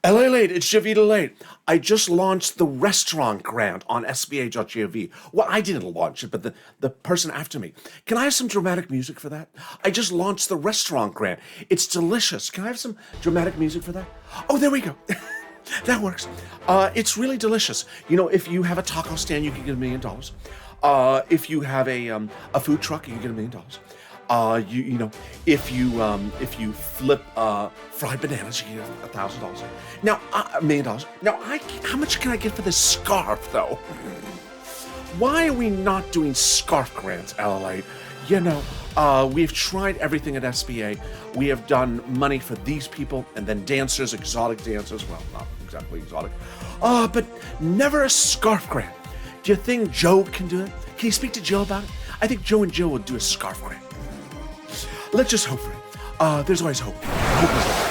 LALATE, it's JOVITALATE. I just launched the restaurant grant on SBA.gov. Well, I didn't launch it, but the person after me. Can I have some dramatic music for that? I just launched the restaurant grant. It's delicious. Can I have some dramatic music for that? Oh, there we go. That works. It's really delicious. You know, if you have a taco stand, you can get $1 million. If you have a food truck, you can get $1 million. You know, if you flip fried bananas, you get $1,000. Now, $1 million. Now, how much can I get for this scarf, though? Why are we not doing scarf grants, LLA? You know, we've tried everything at SBA. We have done money for these people and then dancers, exotic dancers. Well, not exactly exotic, but never a scarf grant. Do you think Joe can do it? Can you speak to Joe about it? I think Joe and Joe will do a scarf grant. Let's just hope for it. There's always hope. Hope is hope.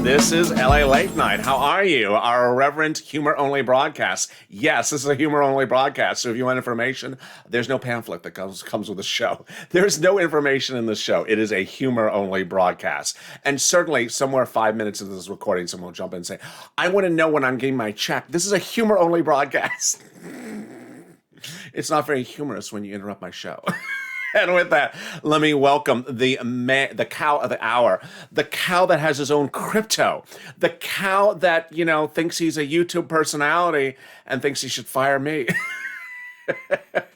This is LA Late Night. How are you? Our irreverent humor-only broadcast. Yes, this is a humor-only broadcast. So if you want information, there's no pamphlet that comes with the show. There's no information in the show. It is a humor-only broadcast. And certainly, somewhere 5 minutes into this recording, someone will jump in and say, I want to know when I'm getting my check. This is a humor-only broadcast. It's not very humorous when you interrupt my show. And with that, let me welcome the cow of the hour, the cow that has his own crypto, the cow that, you know, thinks he's a YouTube personality and thinks he should fire me.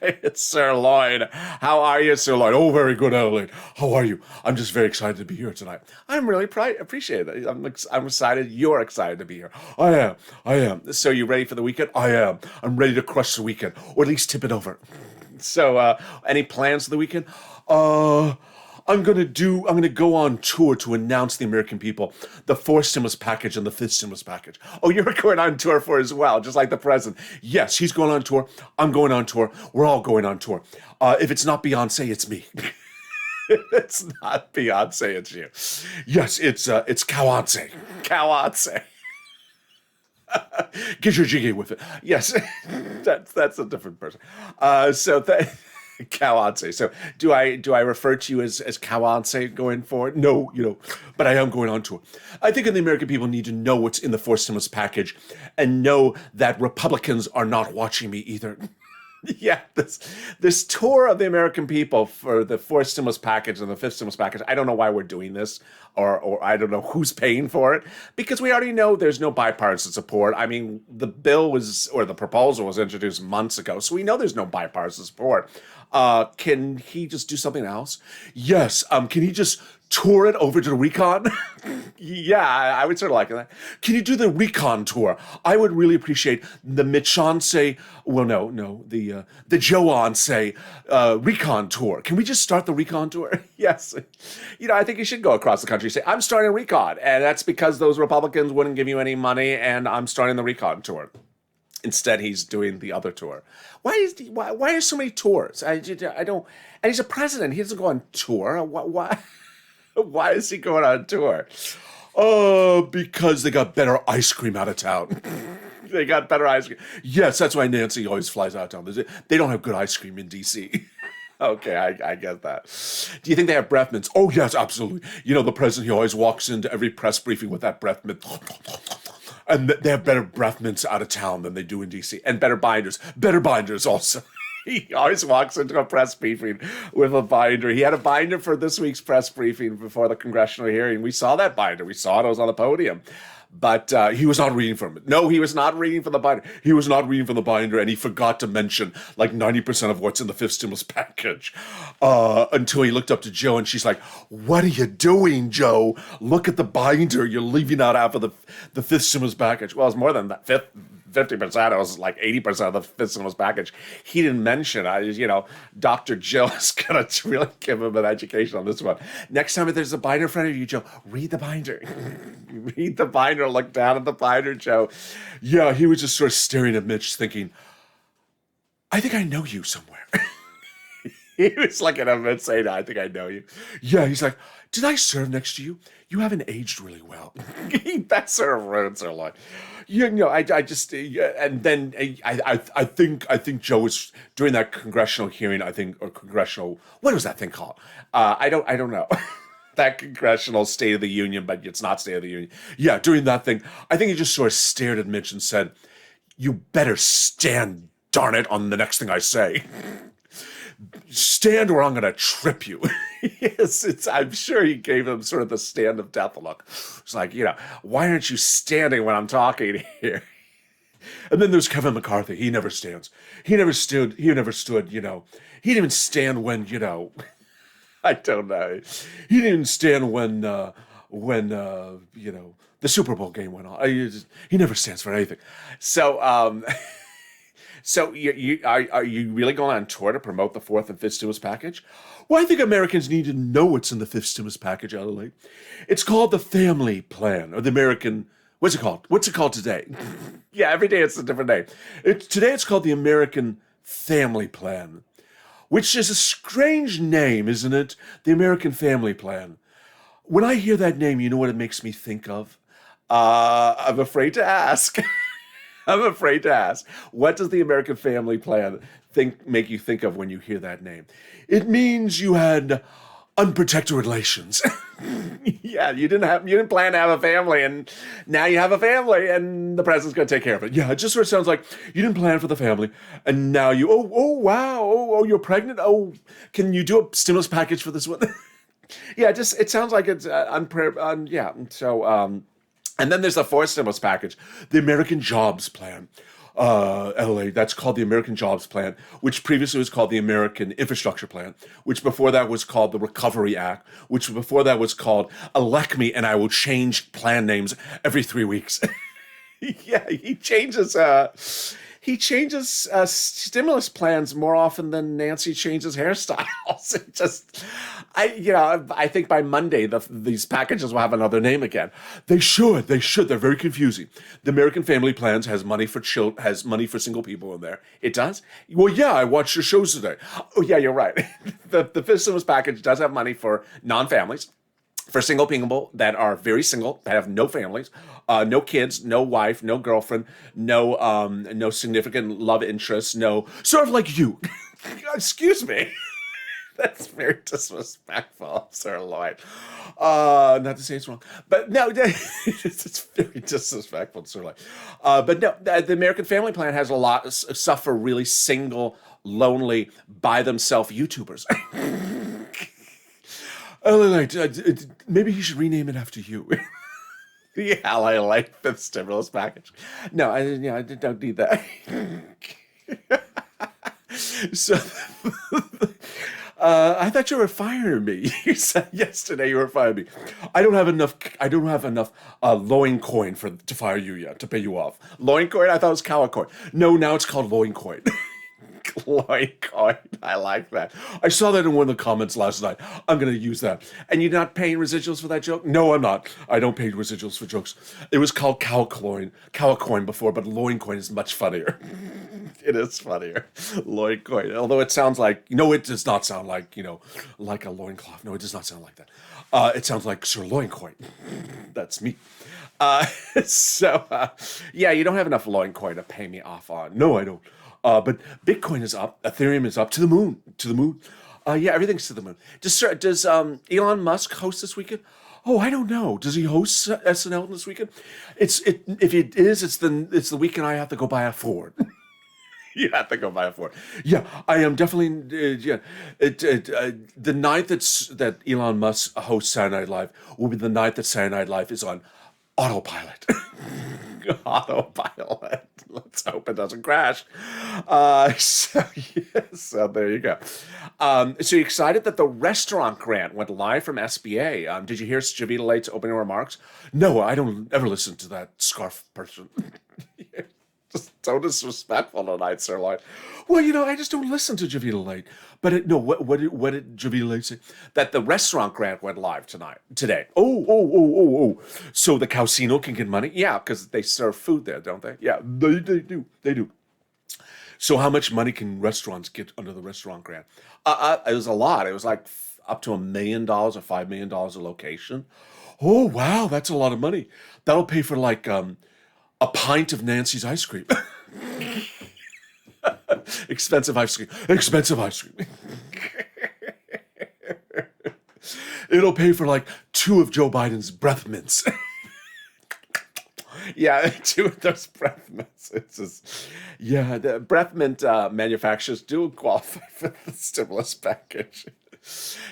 It's SIRLOIN. How are you, SIRLOIN? Oh, very good, Adelaide. How are you? I'm just very excited to be here tonight. I'm really appreciate it. I'm excited. You're excited to be here. I am. So you ready for the weekend? I am. I'm ready to crush the weekend, or at least tip it over. So, any plans for the weekend? I'm gonna go on tour to announce to the American people the 4th stimulus package and the 5th stimulus package. Oh, you're going on tour for as well, just like the president. Yes, he's going on tour. I'm going on tour. We're all going on tour. If it's not Beyonce, it's me. It's not Beyonce, it's you. Yes, it's Cowonce. Cowonce. Get your jiggy with it. Yes, that's a different person. Cowonce. So do I refer to you as Cowonce going forward? No, you know, but I am going on tour. I think the American people need to know what's in the 4th stimulus package and know that Republicans are not watching me either. Yeah, this tour of the American people for the 4th stimulus package and the 5th stimulus package, I don't know why we're doing this, or I don't know who's paying for it, because we already know there's no bipartisan support. I mean, the proposal was introduced months ago, so we know there's no bipartisan support. Can he just do something else? Yes, can he just tour it over to the recon? Yeah, I would sort of like that. Can you do the recon tour? I would really appreciate the Mitchonce, the Joonce recon tour. Can we just start the recon tour? Yes. You know, I think you should go across the country and say, I'm starting a recon, and that's because those Republicans wouldn't give you any money, and I'm starting the recon tour. Instead, he's doing the other tour. Why are so many tours? I don't. And he's a president. He doesn't go on tour. Why? Why is he going on tour? Oh, because they got better ice cream out of town. They got better ice cream. Yes, that's why Nancy always flies out of town. They don't have good ice cream in D.C. Okay, I get that. Do you think they have breath mints? Oh, yes, absolutely. You know, the president, he always walks into every press briefing with that breath mint. And they have better breath mints out of town than they do in D.C. And better binders. Better binders also. He always walks into a press briefing with a binder. He had a binder for this week's press briefing before the congressional hearing. We saw that binder. We saw it. It was on the podium. But he was not reading from it. No, he was not reading from the binder. He was not reading from the binder, and he forgot to mention like 90% of what's in the 5th stimulus package until he looked up to Joe, and she's like, what are you doing, Joe? Look at the binder. You're leaving out half of the 5th stimulus package. Well, it's more than that. 50%. It was like 80% of the fifth stimulus package. He didn't mention. Dr. Jill is going to really give him an education on this one. Next time if there's a binder in front of you, Joe, read the binder. Read the binder. Look down at the binder, Joe. Yeah, he was just sort of staring at Mitch, thinking, I think I know you somewhere. He was looking at him and saying, I think I know you. Yeah, he's like, did I serve next to you? You haven't aged really well. That sort of ruins her life. I just, and then I think Joe was during that congressional hearing, what was that thing called? I don't know. That congressional State of the Union, but it's not State of the Union. Yeah, during that thing, I think he just sort of stared at Mitch and said, you better stand, darn it, on the next thing I say. Stand or I'm going to trip you. Yes, I'm sure he gave him sort of the stand of death look. It's like, why aren't you standing when I'm talking here? And then there's Kevin McCarthy. He never stands. He never stood, he didn't even stand when, I don't know. He didn't even stand when the Super Bowl game went on. He never stands for anything. So, So are you really going on tour to promote the fourth and fifth stimulus package? Well, I think Americans need to know what's in the fifth stimulus package, LALATE. It's called the Family Plan, or the American, what's it called? What's it called today? Yeah, every day it's a different name. Today it's called the American Family Plan, which is a strange name, isn't it? The American Family Plan. When I hear that name, you know what it makes me think of? I'm afraid to ask. I'm afraid to ask. What does the American Family Plan make you think of when you hear that name? It means you had unprotected relations. Yeah, you didn't plan to have a family, and now you have a family, and the president's going to take care of it. Yeah, it just sort of sounds like you didn't plan for the family, and now wow, you're pregnant. Oh, can you do a stimulus package for this one? Yeah, it sounds like it's yeah. So. And then there's the fourth stimulus package, the American Jobs Plan. LA, that's called the American Jobs Plan, which previously was called the American Infrastructure Plan, which before that was called the Recovery Act, which before that was called Elect Me and I Will Change Plan Names every 3 weeks. Yeah, he changes stimulus plans more often than Nancy changes hairstyles. I think by Monday these packages will have another name again. They should. They're very confusing. The American Family Plans has money for single people in there. It does? Well, yeah, I watched your shows today. Oh, yeah, you're right. The fifth stimulus package does have money for non-families, for single people that are very single, that have no families, no kids, no wife, no girlfriend, no significant love interest, no, sort of like you. Excuse me. That's very disrespectful, SIRLOIN. Not to say it's wrong, but no, it's very disrespectful, SIRLOIN. But no, the American Family Plan has a lot of stuff for really single, lonely, by themselves YouTubers. LALATE, maybe you should rename it after you. The LALATE fifth stimulus package. No, I don't need that. So, I thought you were firing me. You said yesterday you were firing me. I don't have enough loin coin to fire you yet, to pay you off. Loin coin? I thought it was cow coin. No, now it's called loin coin. Loin coin. I like that. I saw that in one of the comments last night. I'm going to use that. And you're not paying residuals for that joke? No, I'm not. I don't pay residuals for jokes. It was called cow coin before, but loin coin is much funnier. It is funnier. Loin coin. Although it sounds like, it does not sound like, like a loincloth. No, it does not sound like that. It sounds like sirloin coin. That's me. Yeah, you don't have enough loin coin to pay me off on. No, I don't. But Bitcoin is up. Ethereum is up to the moon. Yeah, everything's to the moon. Does Elon Musk host this weekend? Oh, I don't know. Does he host SNL this weekend? If it is, it's the weekend I have to go buy a Ford. You have to go buy a Ford. Yeah, I am definitely. The night that Elon Musk hosts Saturday Night Live will be the night that Saturday Night Live is on autopilot. Autopilot. Let's hope it doesn't crash. So there you go. So you excited that the restaurant grant went live from SBA? Did you hear JOVITALATE's opening remarks? No, I don't ever listen to that scarf person. Just So disrespectful tonight, Sirloin. Well, I just don't listen to JOVITALATE. But no, what did JOVITALATE say? That the restaurant grant went live today. Oh. So the casino can get money? Yeah, because they serve food there, don't they? Yeah, they do. They do. So how much money can restaurants get under the restaurant grant? It was a lot. It was like up to $1 million or $5 million a location. Oh, wow, that's a lot of money. That'll pay for like a pint of Nancy's ice cream. Expensive ice cream. Expensive ice cream. It'll pay for like 2 of Joe Biden's breath mints. Yeah, 2 of those breath mints. It's just, yeah, the breath mint manufacturers do qualify for the stimulus package.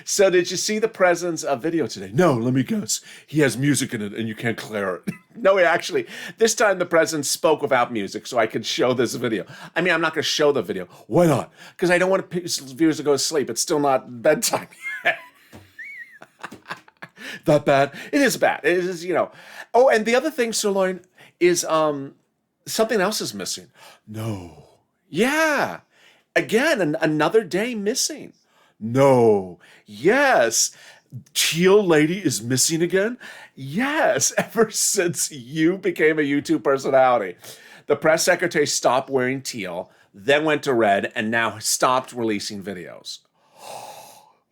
So did you see the president's video today? No, let me guess. He has music in it and you can't clear it. No, actually, this time the president spoke without music so I could show this video. I mean, I'm not going to show the video. Why not? Because I don't want viewers to go to sleep. It's still not bedtime yet. That bad? It is bad. It is, Oh, and the other thing, Sirloin, is something else is missing. No. Yeah. Again, another day missing. No. Yes. Teal lady is missing again? Yes. Ever since you became a YouTube personality. The press secretary stopped wearing teal, then went to red, and now stopped releasing videos.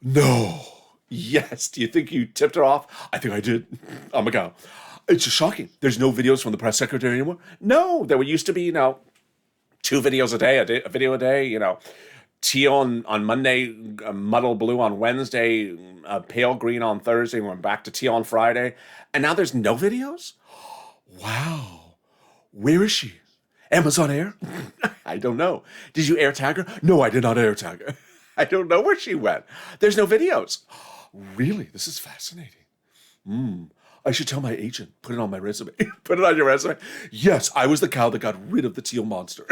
No. Yes. Do you think you tipped her off? I think I did. Oh my God. It's just shocking. There's no videos from the press secretary anymore. No. There used to be, 2 videos a day, a video a day, teal on Monday, muddle blue on Wednesday, pale green on Thursday, and we're back to teal on Friday. And now there's no videos? Wow. Where is she? Amazon Air? I don't know. Did you air tag her? No, I did not air tag her. I don't know where she went. There's no videos. Really? This is fascinating. I should tell my agent. Put it on my resume. Put it on your resume. Yes, I was the cow that got rid of the teal monster.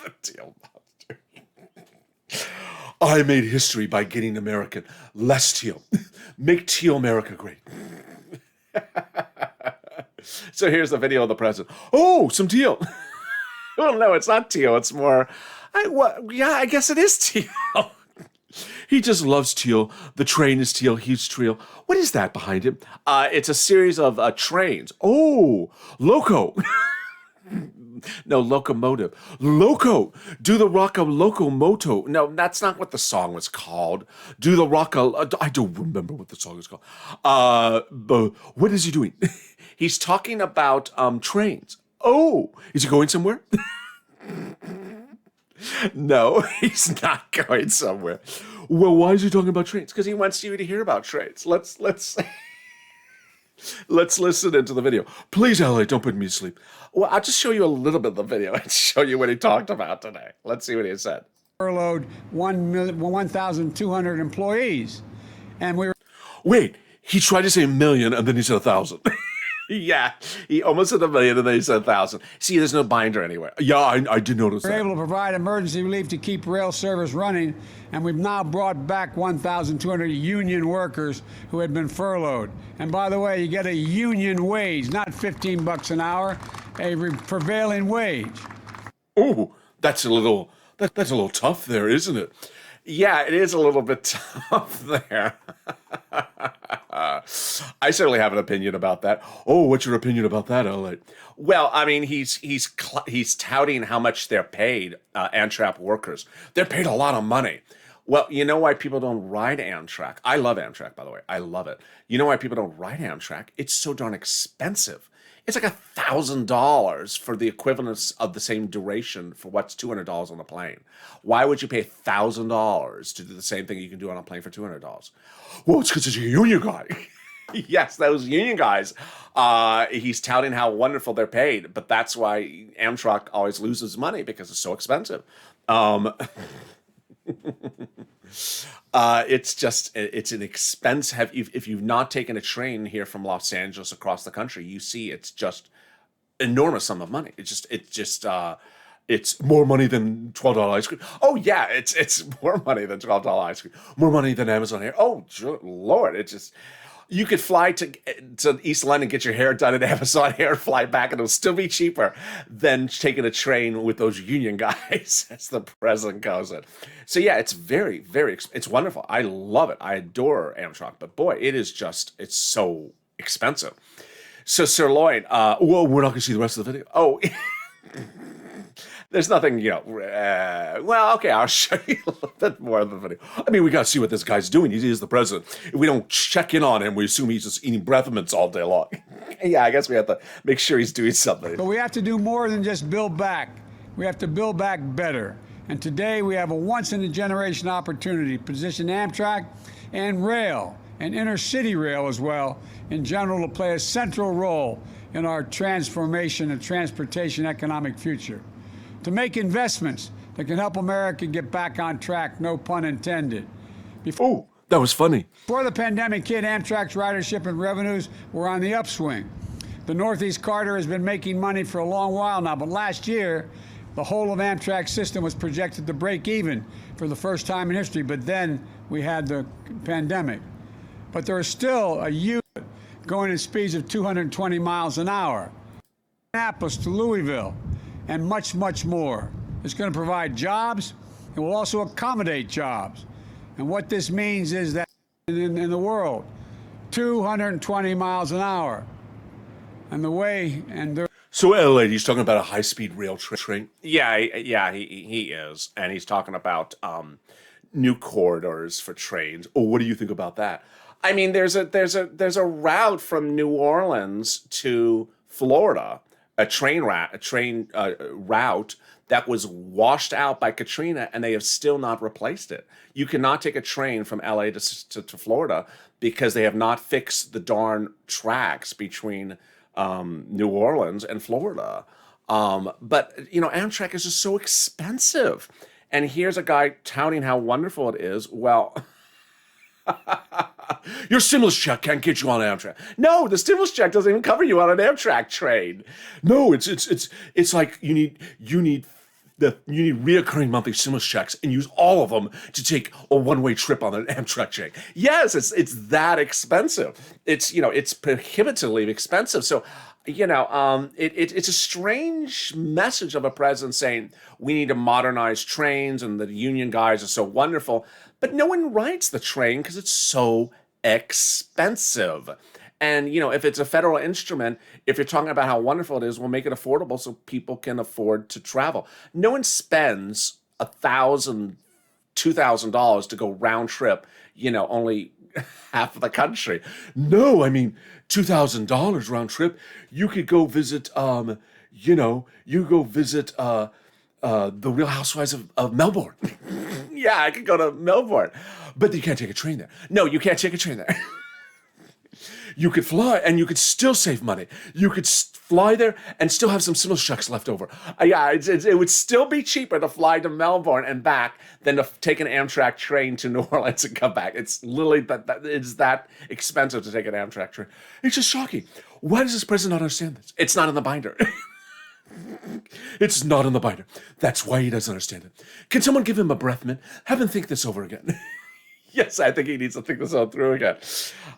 The teal monster. I made history by getting American less teal. Make teal America great. So here's the video of the president. Oh, some teal. Well, no, it's not teal. It's more, I guess it is teal. He just loves teal. The train is teal. He's teal. What is that behind him? It's a series of trains. Oh, loco. No, locomotive. Loco. Do the rock a locomoto. No, that's not what the song was called. Do the rock a... I don't remember what the song is called. But what is he doing? He's talking about trains. Oh, is he going somewhere? No, he's not going somewhere. Well, why is he talking about trains? Because he wants you to hear about trains. Let's listen into the video. Please, LA, don't put me to sleep. Well, I'll just show you a little bit of the video and show you what he talked about today. Let's see what he said. Furloughed 1,200 employees, and we were... Wait, he tried to say 1 million and then he said 1,000. Yeah, he almost said 1 million and then he said 1,000. See, there's no binder anywhere. Yeah, I did notice that. We're able to provide emergency relief to keep rail service running, and we've now brought back 1,200 union workers who had been furloughed. And by the way, you get a union wage, not 15 bucks an hour, a prevailing wage. Oh, that's a little tough there, isn't it? Yeah, it is a little bit tough there. I certainly have an opinion about that. Oh, what's your opinion about that, Elliot? Well, I mean, he's touting how much they're paid, Amtrak workers. They're paid a lot of money. Well, you know why people don't ride Amtrak? I love Amtrak, by the way. I love it. You know why people don't ride Amtrak? It's so darn expensive. It's like $1,000 for the equivalence of the same duration for what's $200 on a plane. Why would you pay $1,000 to do the same thing you can do on a plane for $200? Well, it's because it's a union guy. Yes, those union guys. He's touting how wonderful they're paid, but that's why Amtrak always loses money because it's so expensive. It's an expense. If you've not taken a train here from Los Angeles across the country, you see it's just enormous sum of money. It's more money than $12 ice cream. Oh yeah, it's more money than $12 ice cream. More money than Amazon Air. Oh Lord, You could fly to East London, get your hair done at Amazon Hair, fly back, and it'll still be cheaper than taking a train with those union guys, as the president calls it. So yeah, it's very, it's wonderful. I love it. I adore Amtrak, but boy, it's so expensive. So Sirloin, whoa, we're not going to see the rest of the video. Oh, there's nothing, well, okay, I'll show you a little bit more of the video. I mean, we got to see what this guy's doing. He is the president. If we don't check in on him, we assume he's just eating breath mints all day long. Yeah, I guess we have to make sure he's doing something. But we have to do more than just build back. We have to build back better. And today we have a once-in-a-generation opportunity to position Amtrak and rail, and inner-city rail as well, in general, to play a central role in our transformation and transportation economic future. To make investments that can help America get back on track, no pun intended. Oh, that was funny. Before the pandemic hit, Amtrak's ridership and revenues were on the upswing. The Northeast Corridor has been making money for a long while now, but last year, the whole of Amtrak's system was projected to break even for the first time in history, but then we had the pandemic. But there is still a unit going at speeds of 220 miles an hour. Minneapolis to Louisville, and much, much more. It's going to provide jobs. It will also accommodate jobs. And what this means is that in the world, 220 miles an hour. And the way, and there. So LALATE, he's talking about a high-speed rail train. Yeah, he is, and he's talking about new corridors for trains. Oh, what do you think about that? I mean, there's a route from New Orleans to Florida, a train route that was washed out by Katrina, and they have still not replaced it. You cannot take a train from LA to Florida because they have not fixed the darn tracks between New Orleans and Florida. But, Amtrak is just so expensive. And here's a guy touting how wonderful it is. Well, your stimulus check can't get you on Amtrak. No, the stimulus check doesn't even cover you on an Amtrak train. No, it's like you need reoccurring monthly stimulus checks and use all of them to take a one-way trip on an Amtrak train. Yes, it's that expensive. It's prohibitively expensive. So, it's a strange message of a president saying we need to modernize trains and the union guys are so wonderful, but no one rides the train because it's so expensive. And, if it's a federal instrument, if you're talking about how wonderful it is, we'll make it affordable so people can afford to travel. No one spends $1,000, $2,000 to go round trip, only half of the country. No, I mean, $2,000 round trip. You could go visit, the Real Housewives of Melbourne. Yeah, I could go to Melbourne, but you can't take a train there. No, you can't take a train there. You could fly and you could still save money. You could fly there and still have some stimulus checks left over. It would still be cheaper to fly to Melbourne and back than to take an Amtrak train to New Orleans and come back. It's literally it's that expensive to take an Amtrak train. It's just shocking. Why does this president not understand this? It's not in the binder. It's not in the binder. That's why he doesn't understand it. Can someone give him a breath mint? Have him think this over again. Yes, I think he needs to think this all through again.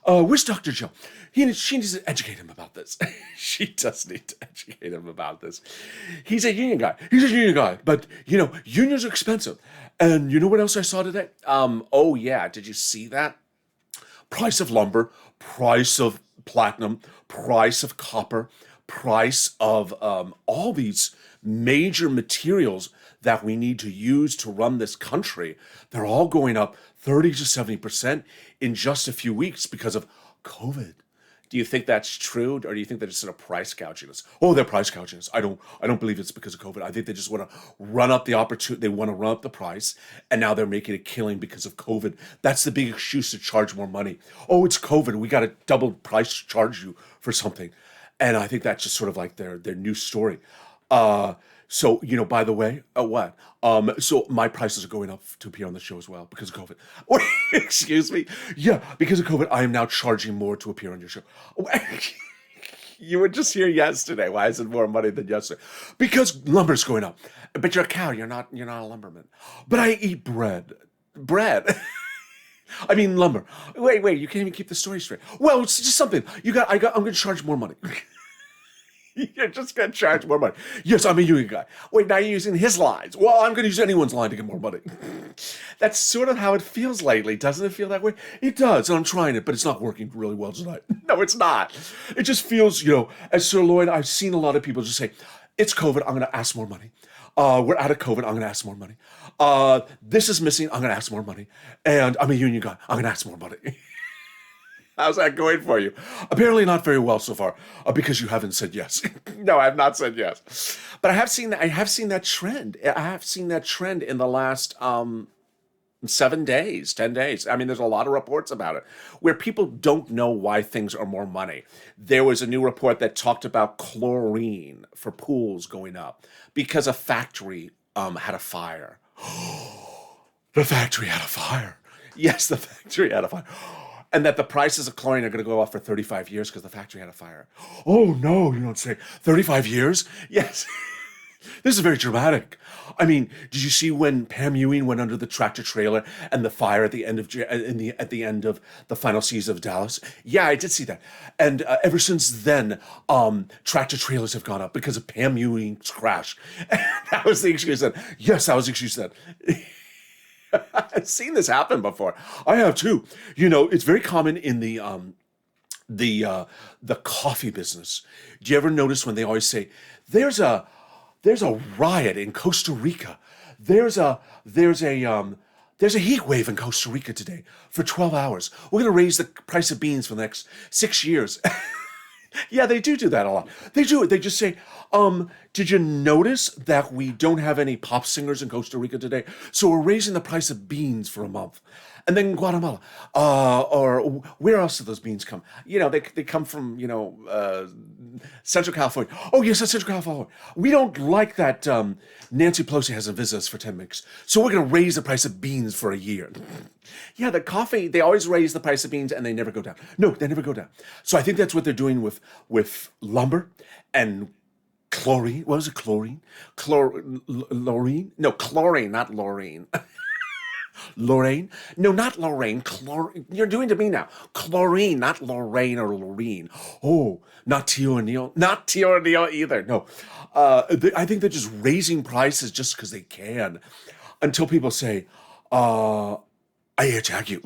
Where's Dr. Joe? She needs to educate him about this. She does need to educate him about this. He's a union guy. But, unions are expensive. And you know what else I saw today? Oh, yeah. Did you see that? Price of lumber, price of platinum, price of copper, price of all these major materials that we need to use to run this country. They're all going up 30 to 70% in just a few weeks because of COVID. Do you think that's true, or do you think they're just sort of price gouging us? Oh, they're price gouging us. I don't believe it's because of COVID. I think they just want to run up the opportunity. They want to run up the price, and now they're making a killing because of COVID. That's the big excuse to charge more money. Oh, it's COVID. We got to double price charge you for something, and I think that's just sort of like their new story. So, by the way, what? So my prices are going up to appear on the show as well because of COVID. Excuse me? Yeah, because of COVID, I am now charging more to appear on your show. You were just here yesterday. Why is it more money than yesterday? Because lumber's going up. But you're a cow. You're not a lumberman. But I eat bread. Bread. I mean, lumber. Wait, you can't even keep the story straight. Well, it's just something. I'm going to charge more money. You're just going to charge more money. Yes, I'm a union guy. Wait, now you're using his lines. Well, I'm going to use anyone's line to get more money. That's sort of how it feels lately. Doesn't it feel that way? It does, and I'm trying it, but it's not working really well tonight. No, it's not. It just feels, as SIRLOIN, I've seen a lot of people just say, it's COVID, I'm going to ask more money. We're out of COVID, I'm going to ask more money. This is missing, I'm going to ask more money. And I'm a union guy, I'm going to ask more money. How's that going for you? Apparently not very well so far, because you haven't said yes. No, I have not said yes. But I have seen that trend. I have seen that trend in the last 7 days, 10 days. I mean, there's a lot of reports about it where people don't know why things are more money. There was a new report that talked about chlorine for pools going up because a factory had a fire. The factory had a fire. Yes, the factory had a fire. And that the prices of chlorine are going to go up for 35 years because the factory had a fire. Oh, no, you don't say. 35 years? Yes. This is very dramatic. I mean, did you see when Pam Ewing went under the tractor trailer and the fire at the end of the final season of Dallas? Yeah, I did see that. And ever since then, tractor trailers have gone up because of Pam Ewing's crash. That was the excuse then. Yes, that was the excuse then. I've seen this happen before. I have too. It's very common in the coffee business. Do you ever notice when they always say, there's a riot in Costa Rica. There's a heat wave in Costa Rica today for 12 hours. We're going to raise the price of beans for the next 6 years. Yeah, they do that a lot. They do it. They just say, did you notice that we don't have any pop singers in Costa Rica today? So we're raising the price of beans for a month. And then Guatemala, or where else do those beans come? They come from, Central California. Oh, yes, that's Central California. We don't like that Nancy Pelosi hasn't visited us for 10 weeks. So we're going to raise the price of beans for a year. Yeah, the coffee, they always raise the price of beans and they never go down. No, they never go down. So I think that's what they're doing with lumber and chlorine. What was it, chlorine? Chlorine? No, chlorine, not Lorraine. Lorraine? No, not Lorraine. Chlorine. You're doing to me now. Chlorine, not Lorraine or Lorraine. Oh, not Tio O'Neill. Not Tio O'Neill either. No. I think they're just raising prices just because they can until people say, I attack you.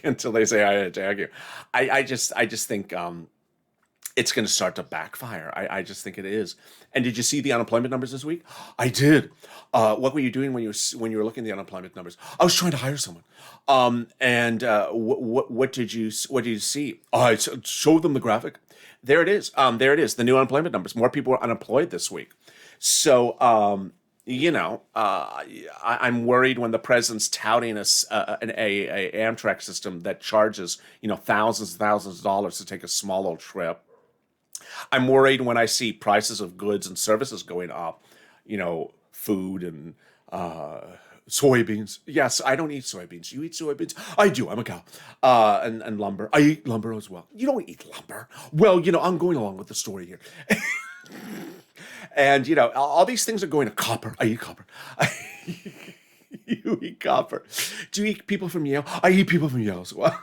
Until they say, I attack you. I just think it's going to start to backfire. I just think it is. And did you see the unemployment numbers this week? I did. What were you doing when you were looking at the unemployment numbers? I was trying to hire someone. What did you see? I showed them the graphic. There it is. There it is. The new unemployment numbers. More people are unemployed this week. So I'm worried when the president's touting an Amtrak system that charges thousands and thousands of dollars to take a small little trip. I'm worried when I see prices of goods and services going up, food and soybeans. Yes, I don't eat soybeans. You eat soybeans? I do. I'm a cow. And lumber. I eat lumber as well. You don't eat lumber. Well, I'm going along with the story here. And, all these things are going to copper. I eat copper. You eat copper. Do you eat people from Yale? I eat people from Yale as well.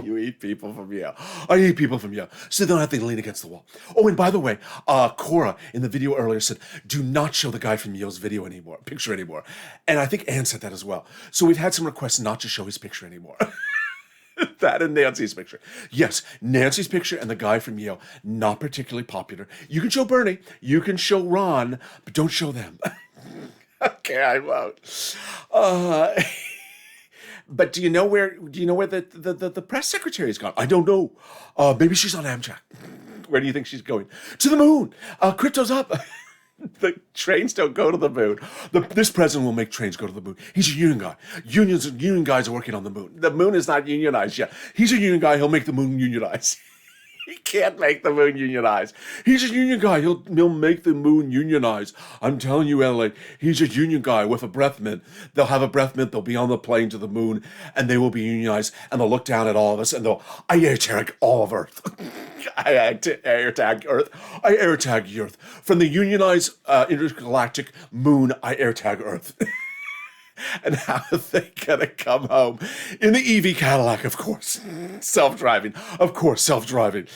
You eat people from Yale. I eat people from Yale. So they don't have to lean against the wall. Oh, and by the way, Cora in the video earlier said, do not show the guy from Yale's picture anymore. And I think Ann said that as well. So we've had some requests not to show his picture anymore. That and Nancy's picture. Yes, Nancy's picture and the guy from Yale, not particularly popular. You can show Bernie, you can show Ron, but don't show them. Okay, I won't. But do you know where the press secretary's gone? I don't know. Maybe she's on Amtrak. Where do you think she's going? To the moon. Crypto's up. The trains don't go to the moon. This president will make trains go to the moon. He's a union guy. Union guys are working on the moon. The moon is not unionized yet. He's a union guy. He'll make the moon unionized. He can't make the moon unionize. He's a union guy. He'll make the moon unionize. I'm telling you, LA, he's a union guy with a breath mint. They'll have a breath mint. They'll be on the plane to the moon, and they will be unionized, and they'll look down at all of us, and I air tag all of Earth. I air tag Earth. I air tag Earth. From the unionized intergalactic moon, I air tag Earth. And how are they gonna come home in the EV Cadillac? Of course, self-driving. Of course, self-driving.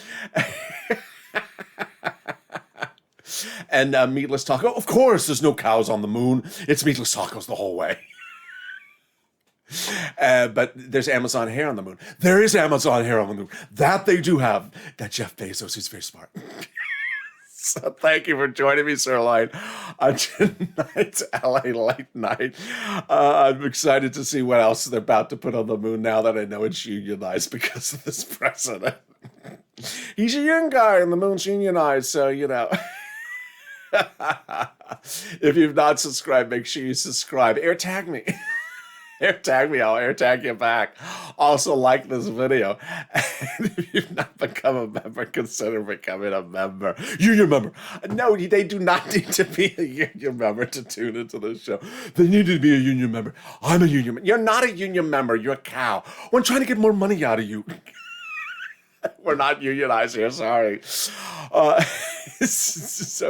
And meatless taco. Of course, there's no cows on the moon. It's meatless tacos the whole way. But there's Amazon hair on the moon. There is Amazon hair on the moon. That they do have. That Jeff Bezos is very smart. So thank you for joining me, Sirloin, on tonight's LA Late Night. I'm excited to see what else they're about to put on the moon now that I know it's unionized because of this president. He's a young guy and the moon's unionized, so, you know. If you've not subscribed, make sure you subscribe. Air tag me. Air tag me, I'll air tag you back. Also, like this video. And if you've not become a member, consider becoming a member. Union member. No, they do not need to be a union member to tune into this show. They need to be a union member. I'm a union member. You're not a union member. You're a cow. I'm trying to get more money out of you. We're not unionized here, sorry. So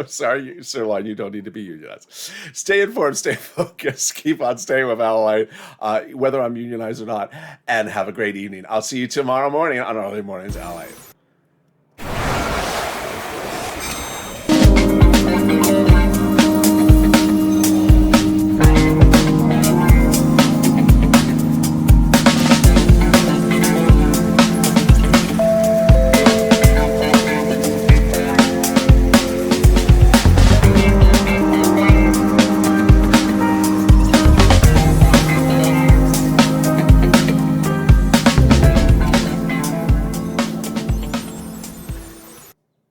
sorry, Sirloin, you don't need to be unionized. Stay informed, stay focused, keep on staying with LA, whether I'm unionized or not, and have a great evening. I'll see you tomorrow morning on Early Mornings LA.